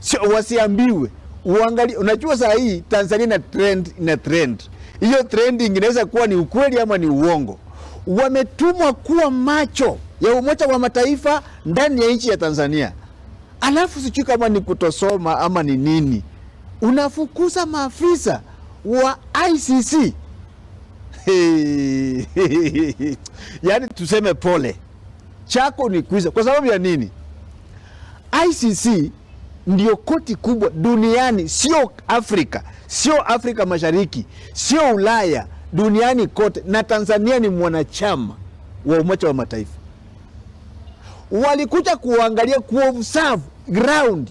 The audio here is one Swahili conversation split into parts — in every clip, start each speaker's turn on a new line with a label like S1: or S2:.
S1: Sio wasiambiwe. Uangalie, unajua saa hii Tanzania ina trend. Hiyo trending inaweza kuwa ni ukweli ama ni uongo. Wametumwa kuwa macho ya Umoja wa Mataifa ndani ya nchi ya Tanzania. Alafu sijui kama ni kutosoma ama ni nini. Unafukuza maafisa wa ICC. Yaani tuseme pole. Chako ni kuiza. Kwa sababu ya nini? ICC ndio koti kubwa duniani, sio Afrika, sio Afrika Mashariki, sio Ulaya, duniani kote, na Tanzania ni mwanachama wa Umoja wa Mataifa. Walikuja kuangalia, kuobserve ground,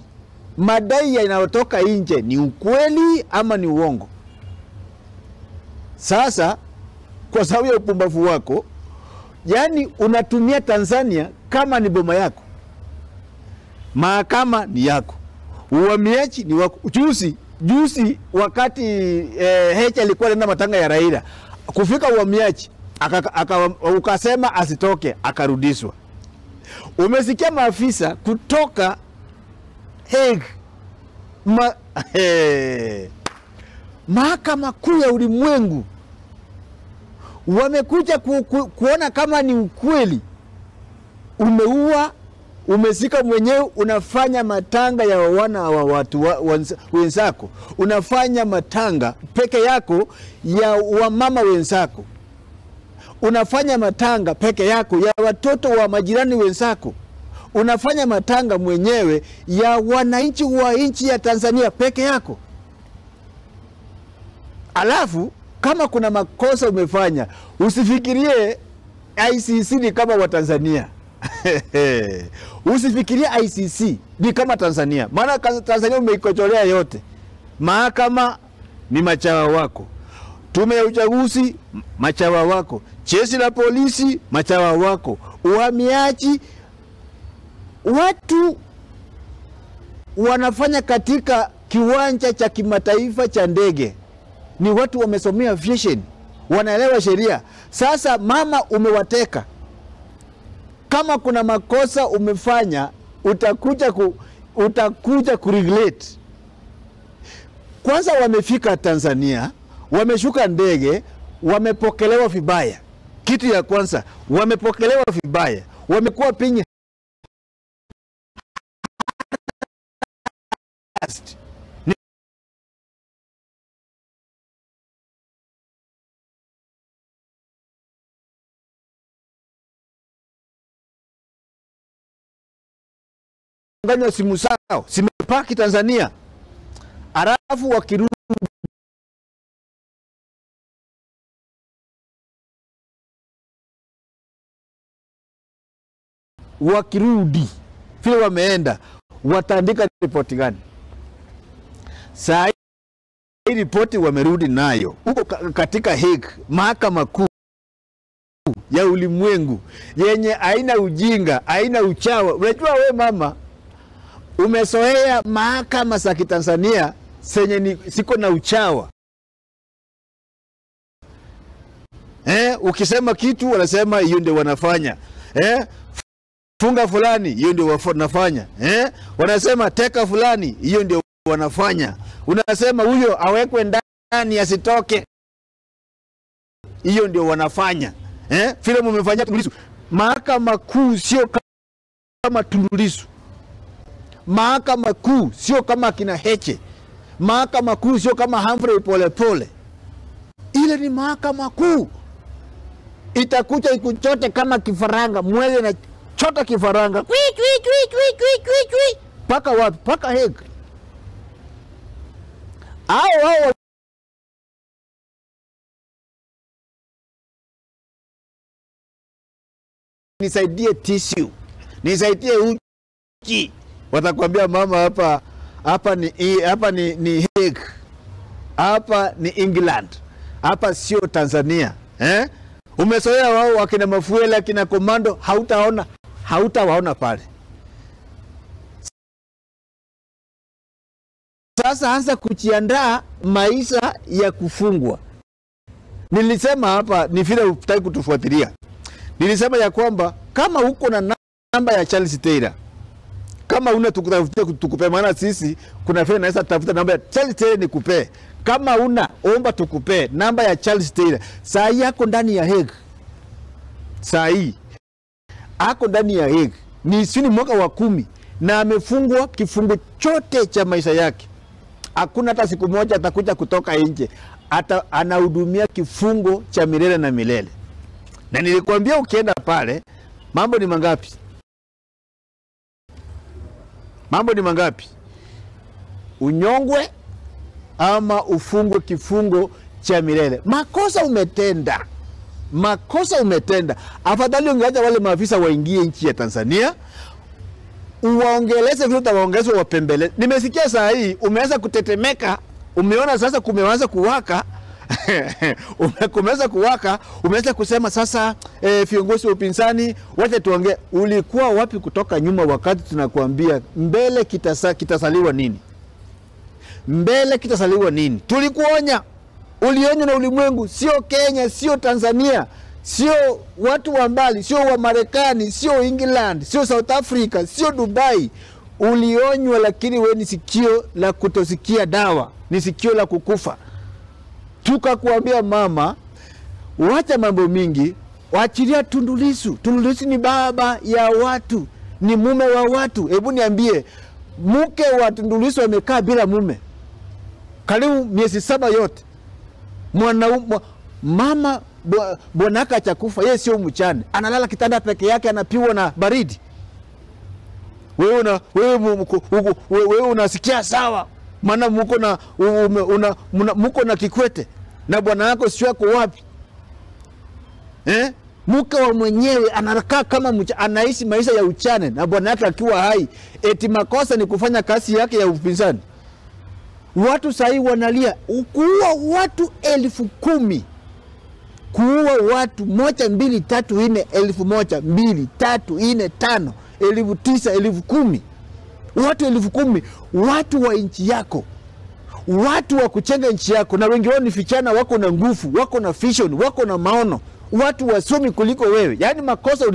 S1: madai yanayotoka nje ni ukweli ama ni uongo. Sasa kwa sababu ya upumbavu wako, yani unatumia Tanzania kama ni boma yako, mahakama ni yako, uhamiaji ni wako. Juzi wakati Heche alikuwa anaenda matanga ya Raila, kufika uhamiaji ukasema asitoke, akarudishwa. Umesikia maafisa kutoka Hague, mahakama kuu ya ulimwengu, wamekuja kuona kama ni ukweli. Umeua, umesika mwenyewe, unafanya matanga ya wana wa watu wenzako, unafanya matanga peke yako ya wamama wenzako, unafanya matanga peke yako ya watoto wa majirani wenzako, unafanya matanga mwenyewe ya wananchi wa nchi ya Tanzania peke yako. Alafu kama kuna makosa umefanya, usifikirie ICC ni kama wa Tanzania. Usifikirie ICC ni kama Tanzania. Maana Tanzania umeikocholea yote. Mahakama ni machawa wako, tume ya uchaguzi machawa wako, jeshi la polisi machawa wako, uhamiaji. Watu wanafanya katika kiwanja cha kimataifa cha ndege ni watu wamesomea aviation, wanaelewa sheria. Sasa mama umewateka, kama kuna makosa umefanya utakuja kuregulate. Kwanza wamefika Tanzania, wameshuka ndege, wamepokelewa vibaya. Kitu ya kwanza, wamepokelewa vibaya, wamekuwa pinyi nganya simu sao simepaki Tanzania, alafu wakirudi vile wameenda, wataandika ripoti gani? Saa hii ripoti wamerudi nayo huko katika Hague, mahakama kuu ya ulimwengu yenye haina ujinga, haina uchawa. Unajua we mama, umesoea mahakama za Tanzania senye siko na uchawa. Ukisema kitu wanasema hiyo ndio wanafanya. Funga fulani, hiyo ndio wanafanya. Wanasema teka fulani, hiyo ndio wanafanya. Unasema huyo awekwe ndani asitoke, hiyo ndio wanafanya. Vile mmefanya Tundu Lissu. Mahakama kuu sio kama Tundu Lissu. Mahakama kuu sio kama kina Heche. Mahakama kuu sio kama Humphrey Polepole. Ile ni mahakama kuu. Itakuja ikuchote kama kifaranga, mwele na chota kifaranga. Kwi. Paka wapi? Paka Hague. Hao nisaidie tissue, nisaidie uchi. Watakwambia mama, hapa ni Hague, hapa ni England, hapa sio Tanzania. Umesoea wao wakina Mafuela, akina Komando, hautawaona pale. Sasa anza kujiandaa maisha ya kufungwa. Nilisema hapa, ni vile utaki kutufuatilia. Nilisema ya kwamba kama uko na namba ya Charles Taylor, Kama una tukupe, maana sisi kuna vile naweza tafuta namba ya Charles Taylor nikupe. Kama una omba tukupe namba ya Charles Taylor. Saa hii yako ndani ya Hague. Saa hii ako ndani ya Hague. Ni sini mwaka wa 10 na amefungwa kifungo chote cha maisha yake. Hakuna hata siku moja atakuja kutoka nje. Anahudumia kifungo cha milele na milele. Na nilikwambia ukienda pale mambo ni mangapi? Mambo ni mangapi? Unyongwe ama ufungwe kifungo cha milele. Makosa umetenda. Makosa umetenda. Afadhali ungeacha wale maafisa waingie nchi ya Tanzania. Uwaongeleze vile utawaongezwa wapembele. Nimesikia saa hii umeanza kutetemeka. Umeona sasa kumeanza kuwaka. Umeanza kuwaka. Umeanza kusema sasa viongozi wa upinzani wacha tuongee. Ulikuwa wapi kutoka nyuma wakati tunakuambia mbele kitasaliwa nini? Mbele kitasaliwa nini? Tulikuonya. Ulionywa na ulimwengu, sio Kenya, sio Tanzania, sio watu wa mbali, sio wa Marekani, sio England, sio South Africa, sio Dubai. Ulionywa, lakini we ni sikio la kutosikia dawa, ni sikio la kukufa. Tukakuambia mama, wacha mambo mingi, waachilia Tundu Lissu. Tundu Lissu ni baba ya watu, ni mume wa watu. Hebu niambie, mke wa Tundu Lissu amekaa bila mume karibu miezi 7 yote. Mama bwanaka achakufa, yeye sio mchane, analala kitanda peke yake, anapigwa na baridi. Wewe unasikia sawa, maana mko na Kikwete na bwana yako sio yako wapi? Mke wa mwenyewe anakaa kama anaishi maisha ya uchane na bwana yake akiwa hai. Eti makosa ni kufanya kazi yake ya upinzani. Watu sahi wanalia, kuua watu 10,000. Kuua watu 1, 2, 3, 4, 1,000, 2, 3, 4, 5, 9,000, 10,000. Watu 10,000, watu wa nchi yako. Watu wa kuchenga nchi yako, na wengi wao ni vijana, wako na nguvu, wako na vision, wako na maono. Watu wasomi kuliko wewe. Yaani makosa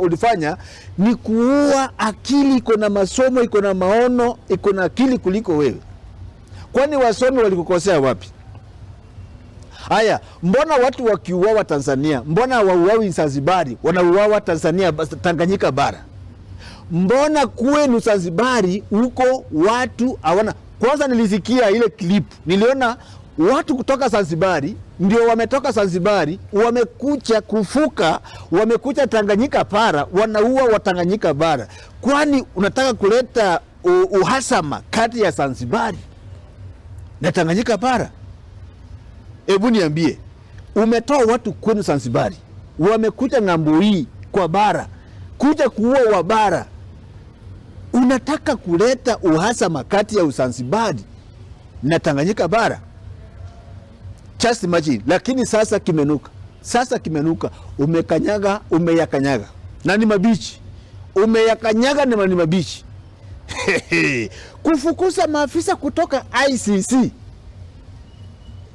S1: ulifanya ni kuua akili, iko na masomo, iko na maono, iko na akili kuliko wewe. Kwani wasomi walikukosea wapi? Haya, mbona watu wakiuawa Tanzania, mbona wauawi Zanzibari, wanauawa Tanzania, Tanganyika bara? Mbona kwenu Zanzibari huko watu hawana? Kwanza nilisikia ile clip, niliona watu kutoka Zanzibari ndio wametoka Zanzibari, wamekuja kufuka, wamekuja Tanganyika bara, wanaua wa Tanganyika bara. Kwani unataka kuleta uhasama kati ya Zanzibari na Tanganyika bara? Hebu niambie, umetoa watu kwenu Zanzibari, wamekuja ng'ambo hii kwa bara, kuja kuua wa bara. Unataka kuleta uhasama kati ya Zanzibari na Tanganyika bara? Just imagine. Lakini sasa kimenuka. Sasa kimenuka. Umeyakanyaga. Na ni mabichi. Umeyakanyaga na ni mabichi. Kufukuza maafisa kutoka ICC.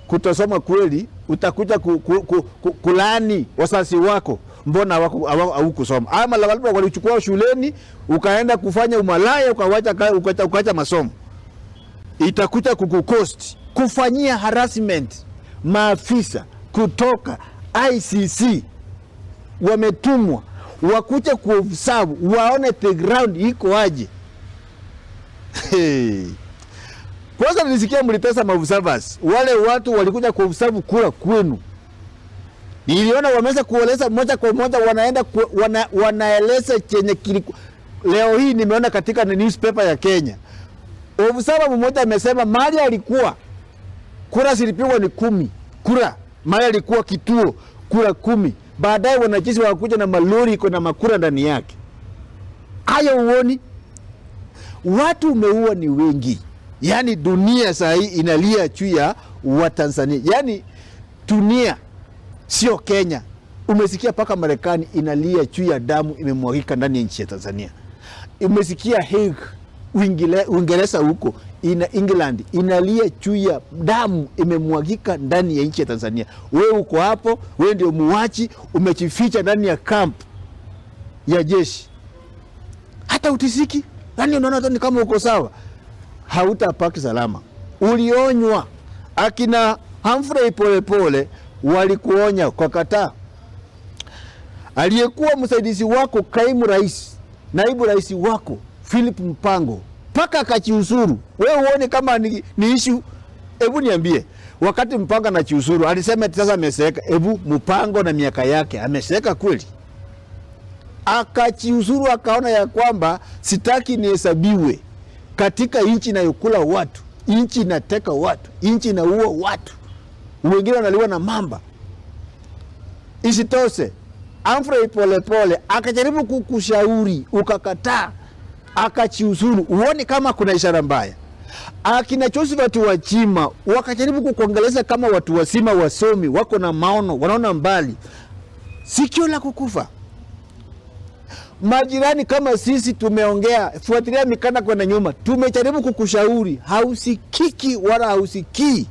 S1: Kutosoma kweli, utakuja kulani wasasi wako. Mbona hawakusoma? Ama labda walichukua shuleni, ukaenda kufanya umalaya, ukawacha masomo. Itakuja kukukosti. Kufanyia harassment maafisa kutoka ICC. Wametumwa wakuja kuobserve, waone the ground iko aje. Kwanza nilisikia mlitesa maobservers. Wale watu walikuja kuobserve kura kwenu. Niliona wameweza kueleza moja kwa moja, wanaenda wanaeleza chenye kiliku. Leo hii nimeona katika newspaper ya Kenya, observer mmoja amesema mali alikuwa kura zilipigwa ni 10. Kura mali alikuwa kituo kura 10. Baadaye wanajeshi wakuja na malori iko na makura ndani yake. Haya uoni? Watu umeua ni wengi. Yaani dunia saa hii inalia juu ya Watanzania. Yaani dunia sio Kenya. Umesikia paka Marekani inalia juu ya damu imemwagika ndani ya nchi ya Tanzania. Umesikia Hague, Uingereza huko, England inalia juu ya damu imemwagika ndani ya nchi ya Tanzania. Wewe uko hapo, wewe ndio muachi, umejificha ndani ya camp ya jeshi. Hata utisiki, Yaani unaona ni kama uko sawa, hautapaki salama. Ulionywa. Akina Humphrey Polepole walikuonya kwa kataa. Aliyekuwa msaidizi wako kaimu rais, naibu rais wako Philip Mpango paka akachiusuru. Wewe uone kama ni issue. Hebu niambie, wakati Mpango anachiusuru alisema sasa ameseeka. Hebu Mpango na miaka yake ameseeka kweli? Akachiusuru akaona ya kwamba sitaki nihesabiwe katika inchi inayokula watu, inchi inateka watu, inchi inaua watu, wengine wanaliwa na mamba. Isitoshe Humphrey Polepole akajaribu kukushauri ukakataa, akachiusuru. Uone kama kuna ishara mbaya. Akina Josephat Wachima wakajaribu kukuongeleza kama watu wasima, wasomi, wako na maono, wanaona mbali. Sikio la kukufa. Majirani kama sisi tumeongea, fuatilia mikanda kwenda nyuma, tumejaribu kukushauri, hausikiki wala hausikii.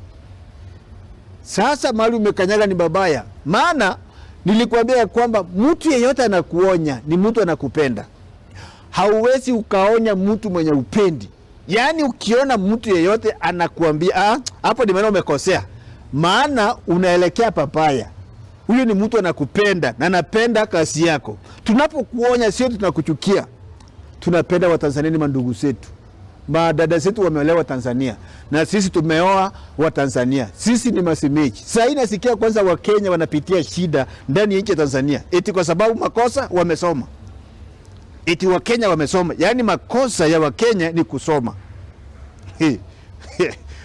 S1: Sasa mahali umekanyaga ni babaya. Maana nilikwambia kwamba mtu yeyote anakuonya ni mtu anakupenda. Hauwezi ukaonya mtu mwenye upendi. Yaani ukiona mtu yeyote anakuambia hapo ni maana umekosea, maana unaelekea papaya. Huyo ni mtu anakupenda na anapenda kazi yako. Tunapokuonya sio tunakuchukia. Tunapenda Watanzania, ni mandugu zetu. Madada zetu wameolewa Tanzania na sisi tumeoa wa Tanzania. Sisi ni masemeji. Sasa nasikia kwanza Wakenya wanapitia shida ndani ya nchi ya Tanzania. Eti kwa sababu makosa wamesoma. Eti Wakenya wamesoma. Yaani makosa ya Wakenya ni kusoma.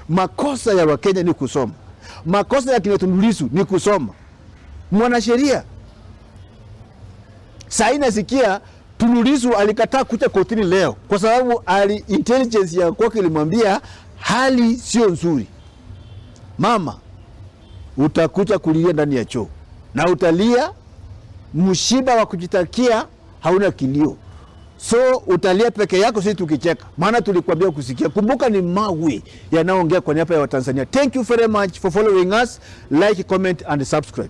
S1: Makosa ya Wakenya ni kusoma. Makosa ya kina Tundu Lissu ni kusoma. Mwanasheria. Sasa nasikia Tundu Lissu alikataa kuja kotini leo kwa sababu intelligence ya kwake ilimwambia hali sio nzuri. Mama, utakuja kulia ndani ya choo na utalia mshiba wa kujitakia, hauna kilio. So utalia peke yako, sisi tukicheka. Maana tulikwambia kusikia. Kumbuka ni mawe yanaongea kwa niaba ya Watanzania. Thank you very much for following us. Like, comment and subscribe.